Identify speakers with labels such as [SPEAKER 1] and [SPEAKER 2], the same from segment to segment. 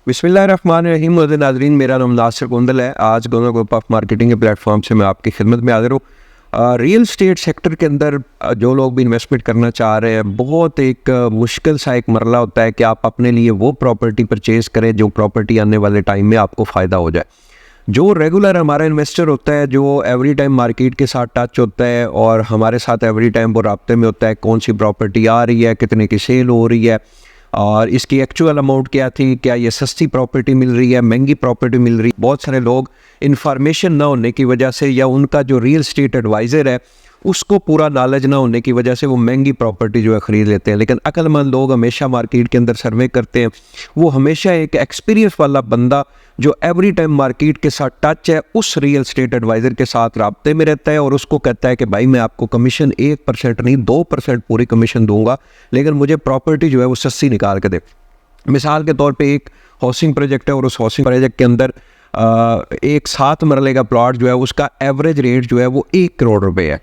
[SPEAKER 1] बिस्मिल्लाहिर्रहमानिर्रहीम। नाज़रीन, मेरा नाम नासिर कुंदल है। आज गोना ग्रुप ऑफ मार्केटिंग के प्लेटफॉर्म से मैं आपकी खिदमत में हाज़िर हूँ। रियल स्टेट सेक्टर के अंदर जो लोग भी इन्वेस्टमेंट करना चाह रहे हैं, बहुत एक मुश्किल सा एक मरला होता है कि आप अपने लिए वो प्रॉपर्टी परचेज़ करें जो प्रॉपर्टी आने वाले टाइम में आपको फ़ायदा हो जाए। जो रेगुलर हमारा इन्वेस्टर होता है, जो एवरी टाइम मार्केट के साथ टच होता है और हमारे साथ एवरी टाइम वो राब्ते में होता है, कौन सी प्रॉपर्टी आ रही है, कितने की सेल हो रही है और इसकी एक्चुअल अमाउंट क्या थी, क्या ये सस्ती प्रॉपर्टी मिल रही है, महंगी प्रॉपर्टी मिल रही है। बहुत सारे लोग इन्फॉर्मेशन ना होने की वजह से या उनका जो रियल स्टेट एडवाइज़र है उसको पूरा नॉलेज ना होने की वजह से वो महंगी प्रॉपर्टी जो है ख़रीद लेते हैं। लेकिन अक्लमंद लोग हमेशा मार्केट के अंदर सर्वे करते हैं, वो हमेशा एक एक्सपीरियंस वाला बंदा जो एवरी टाइम मार्केट के साथ टच है उस रियल स्टेट एडवाइज़र के साथ राब्ते में रहता है और उसको कहता है कि भाई मैं आपको कमीशन 1% नहीं 2% पूरी कमीशन दूंगा, लेकिन मुझे प्रॉपर्टी जो है वो सस्ती निकाल के दे। मिसाल के तौर पे एक हाउसिंग प्रोजेक्ट है और उस हाउसिंग प्रोजेक्ट के अंदर एक 7 मरले का प्लॉट जो है उसका एवरेज रेट जो है वो 1 करोड़ रुपये है।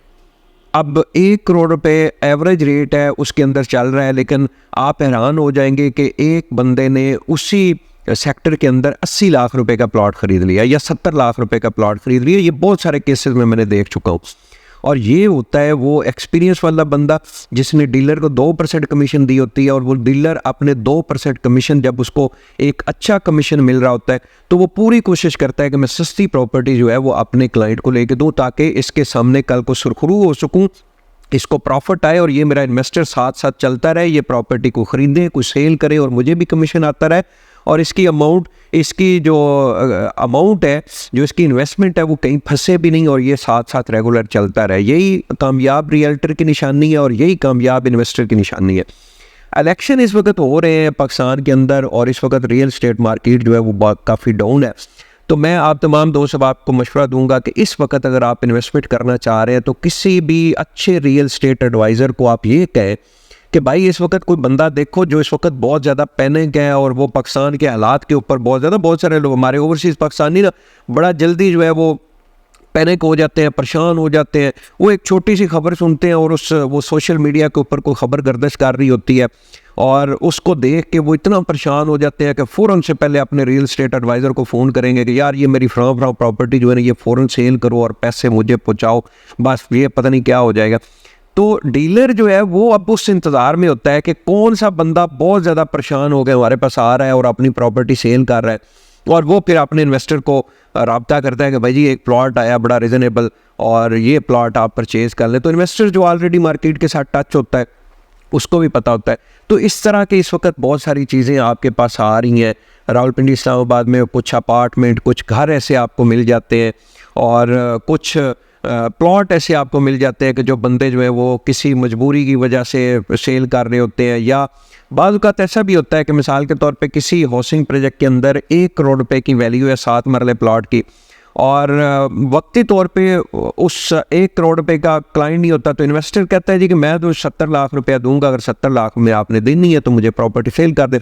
[SPEAKER 1] अब 1 करोड़ रुपए एवरेज रेट है उसके अंदर चल रहा है, लेकिन आप हैरान हो जाएंगे कि एक बंदे ने उसी सेक्टर के अंदर 80 लाख रुपए का प्लॉट ख़रीद लिया या 70 लाख रुपए का प्लॉट ख़रीद लिया। ये बहुत सारे केसेस में मैंने देख चुका हूँ। और ये होता है वो एक्सपीरियंस वाला बंदा जिसने डीलर को 2% कमीशन दी होती है और वो डीलर अपने 2% कमीशन, जब उसको एक अच्छा कमीशन मिल रहा होता है तो वो पूरी कोशिश करता है कि मैं सस्ती प्रॉपर्टी जो है वो अपने क्लाइंट को लेके दूँ ताकि इसके सामने कल को सुरखरू हो सकूँ, इसको प्रॉफिट आए और ये मेरा इन्वेस्टर साथ साथ चलता रहे, ये प्रॉपर्टी को ख़रीदे, कुछ सेल करे और मुझे भी कमीशन आता रहे और इसकी अमाउंट, इसकी जो अमाउंट है, जो इसकी इन्वेस्टमेंट है वो कहीं फंसे भी नहीं और ये साथ साथ रेगुलर चलता रहे। यही कामयाब रियल्टर की निशानी है और यही कामयाब इन्वेस्टर की निशानी है। इलेक्शन इस वक्त हो रहे हैं पाकिस्तान के अंदर और इस वक्त रियल स्टेट मार्केट जो है वो काफ़ी डाउन है। तो मैं आप तमाम दोस्त अब आपको मशवरा दूंगा कि इस वक्त अगर आप इन्वेस्टमेंट करना चाह रहे हैं तो किसी भी अच्छे रियल स्टेट एडवाइज़र को आप ये कहें कि भाई इस वक्त कोई बंदा देखो जो इस वक्त बहुत ज़्यादा पैनिक है और वो पाकिस्तान के हालात के ऊपर बहुत सारे लोग हमारे ओवरसीज़ पाकिस्तानी ना बड़ा जल्दी जो है वो पैनिक हो जाते हैं, परेशान हो जाते हैं। वो एक छोटी सी खबर सुनते हैं और वो सोशल मीडिया के ऊपर कोई खबर गर्दिश कर रही होती है और उसको देख के वो इतना परेशान हो जाते हैं कि फ़ौरन से पहले अपने रियल स्टेट एडवाइज़र को फ़ोन करेंगे कि यार ये मेरी फ्राम प्रॉपर्टी जो है ना ये फ़ौरन सेल करो और पैसे मुझे पहुँचाओ, बस ये पता नहीं क्या हो जाएगा। तो डीलर जो है वो अब उस इंतज़ार में होता है कि कौन सा बंदा बहुत ज़्यादा परेशान हो गया हमारे पास आ रहा है और अपनी प्रॉपर्टी सेल कर रहा है और वो फिर अपने इन्वेस्टर को राब्ता करता है कि भाई जी एक प्लॉट आया बड़ा रिजनेबल और ये प्लॉट आप परचेज़ कर लें। तो इन्वेस्टर जो ऑलरेडी मार्केट के साथ टच होता है उसको भी पता होता है। तो इस तरह के इस वक्त बहुत सारी चीज़ें आपके पास आ रही हैं। रावलपिंडी इस्लामाबाद में कुछ अपार्टमेंट, कुछ घर ऐसे आपको मिल जाते हैं और कुछ प्लॉट ऐसे आपको मिल जाते हैं कि जो बंदे जो है वो किसी मजबूरी की वजह से सेल कर रहे होते हैं या बाज़ औक़ात ऐसा भी होता है कि मिसाल के तौर पे किसी हाउसिंग प्रोजेक्ट के अंदर 1 करोड़ रुपए की वैल्यू है 7 मरले प्लॉट की और वक्ती तौर पे उस 1 करोड़ रुपए का क्लाइंट नहीं होता तो इन्वेस्टर कहता है जी कि मैं तो 70 लाख रुपया दूंगा, अगर 70 लाख में आपने देनी है तो मुझे प्रॉपर्टी सेल कर दे।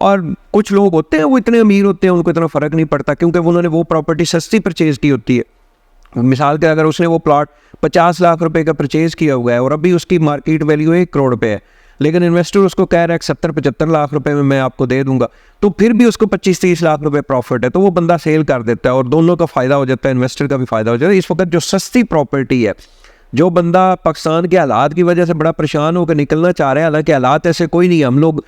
[SPEAKER 1] और कुछ लोग होते हैं वो इतने अमीर होते हैं उनको इतना फ़र्क नहीं पड़ता क्योंकि उन्होंने वो प्रॉपर्टी सस्ती परचेज़ की होती है। मिसाल के अगर उसने वो प्लॉट 50 लाख रुपए का परचेज़ किया हुआ है और अभी उसकी मार्केट वैल्यू 1 करोड़ रुपए है, लेकिन इन्वेस्टर उसको कह रहा है 70-75 लाख रुपए में मैं आपको दे दूंगा, तो फिर भी उसको 25-30 लाख रुपए प्रॉफिट है, तो वो बंदा सेल कर देता है और दोनों का फ़ायदा हो जाता है, इन्वेस्टर का भी फ़ायदा हो जाता है। इस वक्त जो सस्ती प्रॉपर्टी है, जो बंदा पाकिस्तान के हालात की वजह से बड़ा परेशान होकर निकलना चाह रहा है, हालांकि हालात ऐसे कोई नहीं, हम लोग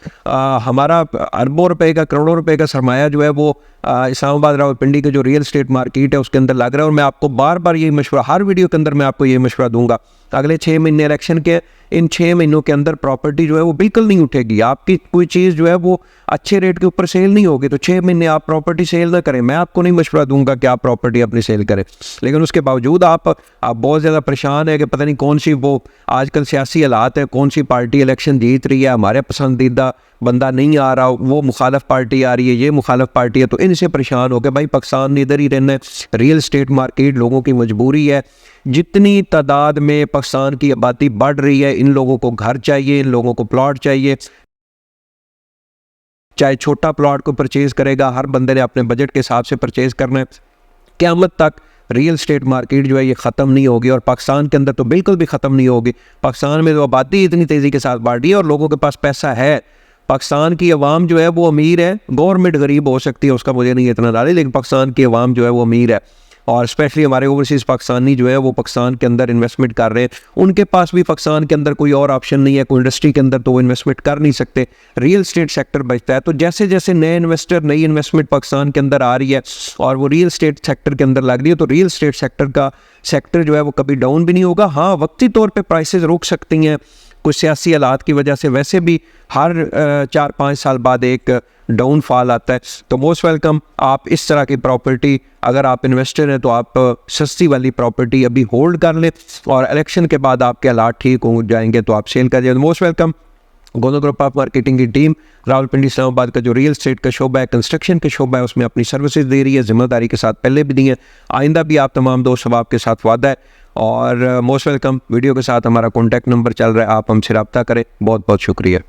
[SPEAKER 1] हमारा अरबों रुपए का, करोड़ों रुपए का सरमाया जो है वो इस्लामाबाद रावलपिंडी के जो रियल स्टेट मार्केट है उसके अंदर लग रहा है। और मैं आपको बार बार ये मशवरा, हर वीडियो के अंदर मैं आपको ये मशवरा दूंगा, अगले 6 महीने इलेक्शन के, इन 6 महीनों के अंदर प्रॉपर्टी जो है वो बिल्कुल नहीं उठेगी। आपकी कोई चीज़ जो है वो अच्छे रेट के ऊपर सेल नहीं होगी, तो 6 महीने आप प्रॉपर्टी सेल ना करें। मैं आपको नहीं मशवरा दूंगा कि आप प्रॉपर्टी अपनी सेल करें, लेकिन उसके बावजूद आप बहुत ज़्यादा परेशान है कि पता नहीं कौन सी वो आजकल सियासी हालात है, कौन सी पार्टी इलेक्शन जीत रही है, हमारे पसंदीदा बंदा नहीं आ रहा, वो मुखालफ पार्टी आ रही है, ये मुखालफ पार्टी है, तो इनसे परेशान हो गए। भाई पाकिस्तान ने इधर ही रहना है, रियल स्टेट मार्केट लोगों की मजबूरी है। जितनी तादाद में पाकिस्तान की आबादी बढ़ रही है, इन लोगों को घर चाहिए, इन लोगों को प्लॉट चाहिए। चाहे छोटा प्लॉट को परचेज़ करेगा, हर बंदे ने अपने बजट के हिसाब से परचेज़ करना है। क़यामत तक रियल स्टेट मार्केट जो है ये ख़त्म नहीं होगी और पाकिस्तान के अंदर तो बिल्कुल भी ख़त्म नहीं होगी। पाकिस्तान में तो आबादी इतनी तेज़ी के साथ बढ़ रही है और लोगों के पास पैसा है, पाकिस्तान की अवाम जो है वो अमीर है, गवर्नमेंट गरीब हो सकती है, उसका मुझे नहीं इतना डाले, लेकिन पाकिस्तान की अवाम जो है वो अमीर है। और स्पेशली हमारे ओवरसीज़ पाकिस्तानी जो है वो पाकिस्तान के अंदर इन्वेस्टमेंट कर रहे हैं, उनके पास भी पाकिस्तान के अंदर कोई और ऑप्शन नहीं है, कोई इंडस्ट्री के अंदर तो वो इन्वेस्टमेंट कर नहीं सकते, रियल स्टेट सेक्टर बचता है। तो जैसे जैसे नए इन्वेस्टर, नई इन्वेस्टमेंट पाकिस्तान के अंदर आ रही है और वो रियल स्टेट सेक्टर के अंदर लग रही है, तो रियल स्टेट सेक्टर जो है वो कभी डाउन भी नहीं होगा। हाँ, वक्ती तौर पर प्राइसेस रुक सकती हैं कुछ सियासी हालात की वजह से, वैसे भी हर 4-5 साल बाद एक डाउनफॉल आता है। तो मोस्ट वेलकम, आप इस तरह की प्रॉपर्टी, अगर आप इन्वेस्टर हैं तो आप सस्ती वाली प्रॉपर्टी अभी होल्ड कर लें और इलेक्शन के बाद आपके हालात ठीक हो जाएंगे तो आप सेल कर जाए। Most welcome. गोनो ग्रुप ऑफ मार्केटिंग की टीम रावलपिंडी इस्लामाबाद का जो रियल स्टेट का शोबा है, कंस्ट्रक्शन का शोबा है, उसमें अपनी सर्विसेज दे रही है, जिम्मेदारी के साथ पहले भी दी है, आइंदा भी आप तमाम दोस्त अहबाब के साथ वादा है। और मोस्ट वेलकम। वीडियो के साथ हमारा कॉन्टैक्ट नंबर चल रहा है, आप हमसे रब्ता करें। बहुत बहुत शुक्रिया।